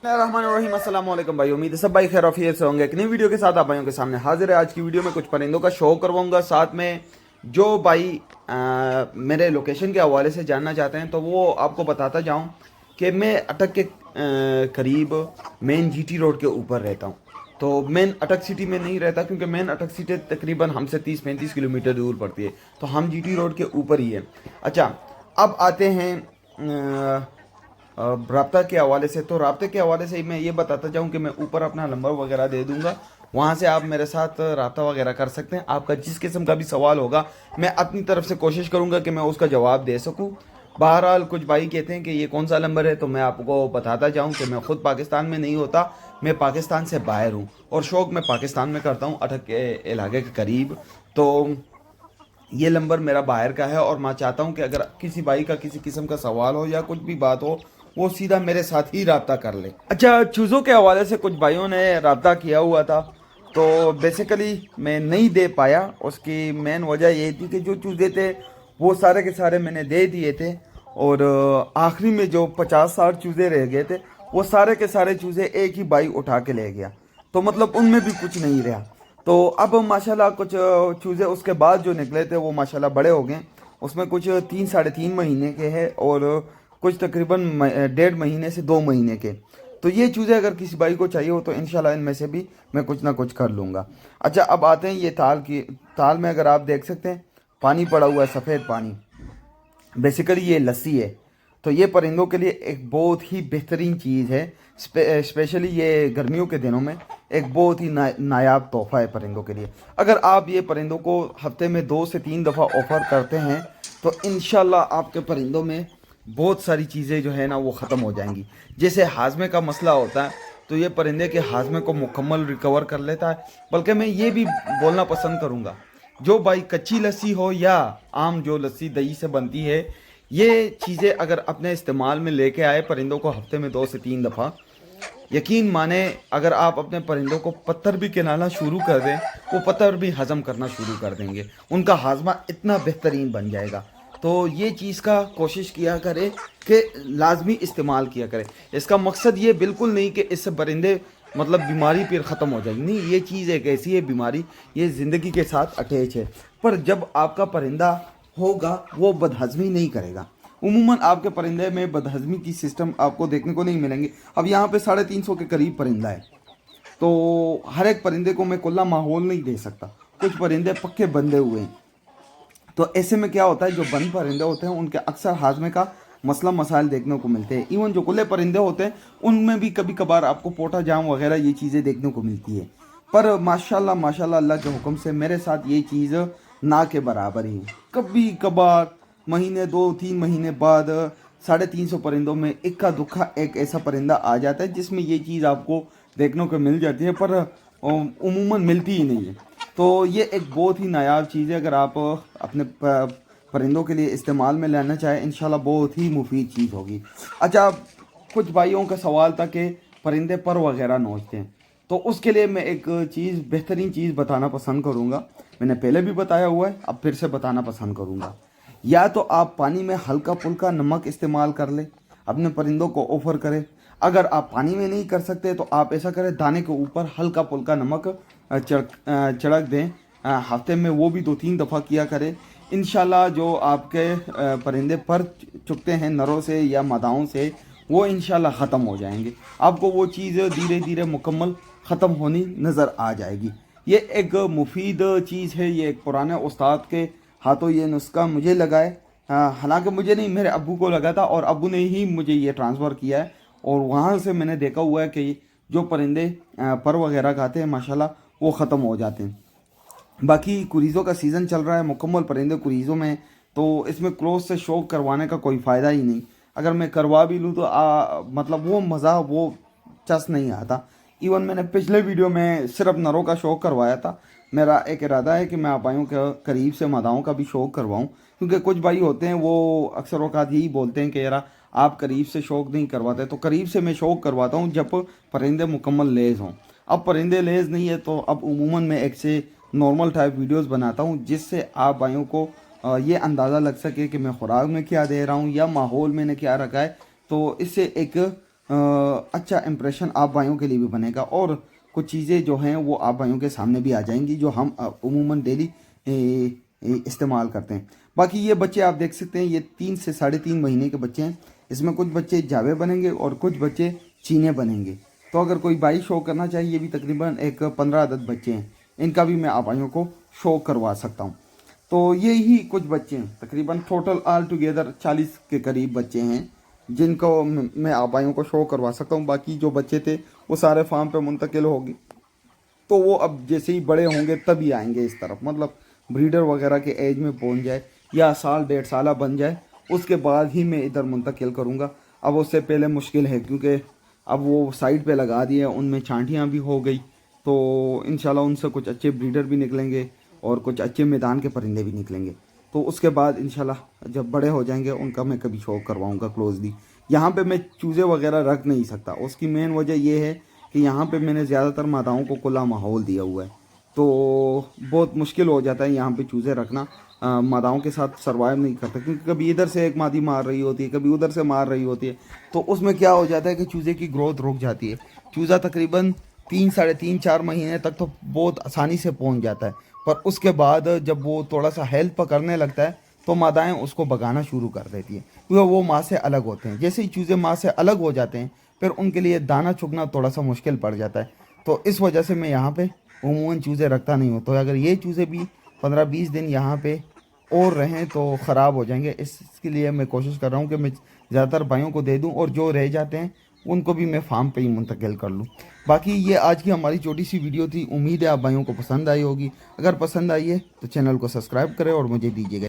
रहमानिर्रहीम। अस्सलाम वालेकुम भाई, उम्मीद है सब भाई खैर आफियत से होंगे। एक नई वीडियो के साथ आप भाइयों के सामने हाजिर है। आज की वीडियो में कुछ परिंदों का शो करवाऊंगा, साथ में जो भाई मेरे लोकेशन के हवाले से जानना चाहते हैं तो वो आपको बताता जाऊं कि मैं अटक के करीब मेन जीटी रोड के ऊपर रहता हूं। तो मेन अटक सिटी में नहीं रहता क्योंकि मेन अटक सिटी तकरीबन हमसे 30-35 किलोमीटर दूर पड़ती है, तो हम जीटी रोड के ऊपर ही है। अच्छा, अब आते हैं रब्ता के हवाले से। तो रब्ते के हवाले से मैं ये बताता चाहूँ कि मैं ऊपर अपना नंबर वगैरह दे दूंगा, वहाँ से आप मेरे साथ रब्ता वगैरह कर सकते हैं। आपका जिस किस्म का भी सवाल होगा मैं अपनी तरफ से कोशिश करूँगा कि मैं उसका जवाब दे सकूँ। बहरहाल कुछ भाई कहते हैं कि ये कौन सा नंबर है, तो मैं आपको बताता जाऊँ कि मैं ख़ुद पाकिस्तान में नहीं होता, मैं पाकिस्तान से बाहर हूँ और शौक़ मैं पाकिस्तान में करता हूँ, अटक के इलाके के करीब। तो ये नंबर मेरा बाहर का है और मैं चाहता हूँ कि अगर किसी भाई का किसी किस्म का सवाल हो या कुछ भी बात हो, वो सीधा मेरे साथ ही रब्ता कर ले। अच्छा, चूज़ों के हवाले से कुछ भाइयों ने रब्ता किया हुआ था, तो बेसिकली मैं नहीं दे पाया। उसकी मेन वजह ये थी कि जो चूज़े थे वो सारे के सारे मैंने दे दिए थे और आखिरी में जो 50-60 चूज़े रह गए थे वो सारे के सारे चूज़े एक ही भाई उठा के ले गया, तो मतलब उनमें भी कुछ नहीं रहा। तो अब माशाल्लाह कुछ चूज़े उसके बाद जो निकले थे वो माशाल्लाह बड़े हो गए। उसमें कुछ 3-3.5 महीने के हैं और कुछ तकरीबन 1.5 महीने से 2 महीने के। तो ये चूज़े अगर किसी भाई को चाहिए हो तो इंशाल्लाह इनमें से भी मैं कुछ ना कुछ कर लूँगा। अच्छा, अब आते हैं ये ताल की। ताल में अगर आप देख सकते हैं पानी पड़ा हुआ है, सफ़ेद पानी, बेसिकली ये लस्सी है। तो ये परिंदों के लिए एक बहुत ही बेहतरीन चीज़ है। स्पेशली ये गर्मियों के दिनों में एक बहुत ही नायाब तोहफ़ा है परिंदों के लिए। अगर आप ये परिंदों को हफ्ते में 2 से 3 दफ़ा ऑफ़र करते हैं तो इंशाल्लाह आपके परिंदों में बहुत सारी चीज़ें जो है ना वो ख़त्म हो जाएंगी। जैसे हाजमे का मसला होता है तो ये परिंदे के हाजमे को मुकम्मल रिकवर कर लेता है। बल्कि मैं ये भी बोलना पसंद करूँगा, जो भाई कच्ची लस्सी हो या आम जो लस्सी दही से बनती है, ये चीज़ें अगर अपने इस्तेमाल में लेके आए परिंदों को हफ्ते में 2 से 3 दफ़ा, यकीन माने अगर आप अपने परिंदों को पत्थर भी खिलाना शुरू कर दें वो पत्थर भी हज़म करना शुरू कर देंगे, उनका हाजमा इतना बेहतरीन बन जाएगा। तो ये चीज़ का कोशिश किया करें कि लाजमी इस्तेमाल किया करें। इसका मकसद ये बिल्कुल नहीं कि इससे परिंदे मतलब बीमारी फिर ख़त्म हो जाएगी, नहीं, ये चीज़ एक ऐसी है बीमारी, ये ज़िंदगी के साथ अटैच है। पर जब आपका परिंदा होगा वो बदहज़मी नहीं करेगा। उमूमन आपके परिंदे में बदहज़मी की सिस्टम आपको देखने को नहीं मिलेंगे। अब यहाँ पे 350 के करीब परिंदा है, तो हर एक परिंदे को मैं खुला माहौल नहीं दे सकता, कुछ परिंदे पक्के बंधे हुए हैं। तो ऐसे में क्या होता है, जो बंद परिंदे होते हैं उनके अक्सर हाजमे का मसला मसाइल देखने को मिलते हैं। इवन जो खुले परिंदे होते हैं उनमें भी कभी कभार आपको पोटा जाम वगैरह ये चीज़ें देखने को मिलती है। पर माशाल्लाह माशाल्लाह अल्लाह के हुक्म से मेरे साथ ये चीज़ ना के बराबर ही। कभी कभार महीने 2-3 महीने बाद 350 परिंदों में इक्का दुक्का एक ऐसा परिंदा आ जाता है जिसमें ये चीज़ आपको देखने को मिल जाती है, पर उमूमन मिलती ही नहीं है। तो ये एक बहुत ही नायाब चीज़ है, अगर आप अपने परिंदों के लिए इस्तेमाल में लेना चाहें इंशाल्लाह बहुत ही मुफीद चीज़ होगी। अच्छा, कुछ भाइयों का सवाल था कि परिंदे पर वगैरह नोचते हैं, तो उसके लिए मैं एक चीज़ बेहतरीन चीज़ बताना पसंद करूँगा। मैंने पहले भी बताया हुआ है, अब फिर से बताना पसंद करूँगा। या तो आप पानी में हल्का फुल्का नमक इस्तेमाल कर लें, अपने परिंदों को ऑफ़र करें। अगर आप पानी में नहीं कर सकते तो आप ऐसा करें, दाने के ऊपर हल्का फुल्का नमक छिड़क दें। हफ्ते में वो भी 2-3 दफ़ा किया करें। इंशाल्लाह जो आपके परिंदे पर चुगते हैं नरों से या मादाओं से, वो इंशाल्लाह ख़त्म हो जाएंगे। आपको वो चीज़ धीरे धीरे मुकम्मल ख़त्म होनी नज़र आ जाएगी। ये एक मुफीद चीज़ है, ये एक पुराने उस्ताद के हाथों ये नुस्खा मुझे लगा है। हालांकि मुझे नहीं, मेरे अब्बू को लगा था और अब्बू ने ही मुझे ये ट्रांसफ़र किया है और वहाँ से मैंने देखा हुआ है कि जो परिंदे पर वगैरह खाते हैं माशाल्लाह वो ख़त्म हो जाते हैं। बाकी कुरीज़ों का सीज़न चल रहा है, मुकम्मल परिंदे कुरीज़ों में, तो इसमें क्लोज से शौक करवाने का कोई फ़ायदा ही नहीं। अगर मैं करवा भी लूँ तो मतलब वो मज़ा वो चस नहीं आता। इवन मैंने पिछले वीडियो में सिर्फ नरों का शौक करवाया था। मेरा एक इरादा है कि मैं आपाइयों के करीब से मादाओं का भी शौक करवाऊँ, क्योंकि कुछ भाई होते हैं वो अक्सर औकात यही बोलते हैं कि यार आप करीब से शौक नहीं करवाते, तो करीब से मैं शौक करवाता हूँ जब परिंदे मुकम्मल लेज़ हों। अब परिंदे लेज़ नहीं है तो अब उमूमन मैं एक से नॉर्मल टाइप वीडियोस बनाता हूँ जिससे आप भाइयों को ये अंदाज़ा लग सके कि मैं खुराक में क्या दे रहा हूँ या माहौल मैंने क्या रखा है। तो इससे एक अच्छा इम्प्रेशन आप भाइयों के लिए भी बनेगा, और कुछ चीज़ें जो हैं वो आप भाइयों के सामने भी आ जाएंगी जो हम उमूमन डेली इस्तेमाल करते हैं। बाकी ये बच्चे आप देख सकते हैं, ये 3 से 3.5 महीने के बच्चे हैं। इसमें कुछ बच्चे जावे बनेंगे और कुछ बच्चे चीने बनेंगे। तो अगर कोई भाई शो करना चाहिए, ये भी तकरीबन एक 15 अदद बच्चे हैं, इनका भी मैं आप भाइयों को शो करवा सकता हूँ। तो ये ही कुछ बच्चे हैं, तकरीबन टोटल ऑल टुगेदर 40 के करीब बच्चे हैं जिनको मैं आप भाइयों को शो करवा सकता हूँ। बाकी जो बच्चे थे वो सारे फार्म पे मुंतकिल हो गए, तो वो अब जैसे ही बड़े होंगे तभी आएंगे इस तरफ, मतलब ब्रीडर वगैरह के एज में पहुंच जाए या साल 1.5 साल बन जाए, उसके बाद ही मैं इधर मुंतकिल करूँगा। अब उससे पहले मुश्किल है क्योंकि अब वो साइड पे लगा दिए, उनमें छांटियाँ भी हो गई, तो इंशाल्लाह उनसे कुछ अच्छे ब्रीडर भी निकलेंगे और कुछ अच्छे मैदान के परिंदे भी निकलेंगे। तो उसके बाद इंशाल्लाह जब बड़े हो जाएंगे उनका मैं कभी शौक करवाऊँगा क्लोजली। यहाँ पे मैं चूज़े वगैरह रख नहीं सकता, उसकी मेन वजह ये है कि यहाँ पे मैंने ज़्यादातर मादाओं को खुला माहौल दिया हुआ है, तो बहुत मुश्किल हो जाता है यहाँ पे चूज़े रखना। मादाओं के साथ सरवाइव नहीं करता क्योंकि कभी इधर से एक मादी मार रही होती है, कभी उधर से मार रही होती है, तो उसमें क्या हो जाता है कि चूज़े की ग्रोथ रुक जाती है। चूज़ा तकरीबन 3, 3.5, 4 महीने तक तो बहुत आसानी से पहुँच जाता है, पर उसके बाद जब वो थोड़ा सा हेल्थ पकड़ने लगता है तो मादाएँ उसको भगाना शुरू कर देती हैं क्योंकि वो माँ से अलग होते हैं। जैसे ही चूज़े माँ से अलग हो जाते हैं फिर उनके लिए दाना चुगना थोड़ा सा मुश्किल पड़ जाता है, तो इस वजह से मैं यहाँ पे उमूमन चूज़े रखता नहीं हूँ। तो अगर ये चूज़े भी 15-20 दिन यहाँ पे और रहें तो ख़राब हो जाएंगे, इसके लिए मैं कोशिश कर रहा हूँ कि मैं ज़्यादातर भाइयों को दे दूँ और जो रह जाते हैं उनको भी मैं फार्म पे ही मुंतकिल कर लूँ। बाकी ये आज की हमारी छोटी सी वीडियो थी, उम्मीद है आप भाइयों को पसंद आई होगी। अगर पसंद आई है तो चैनल को सब्सक्राइब करें और मुझे दीजिएगा।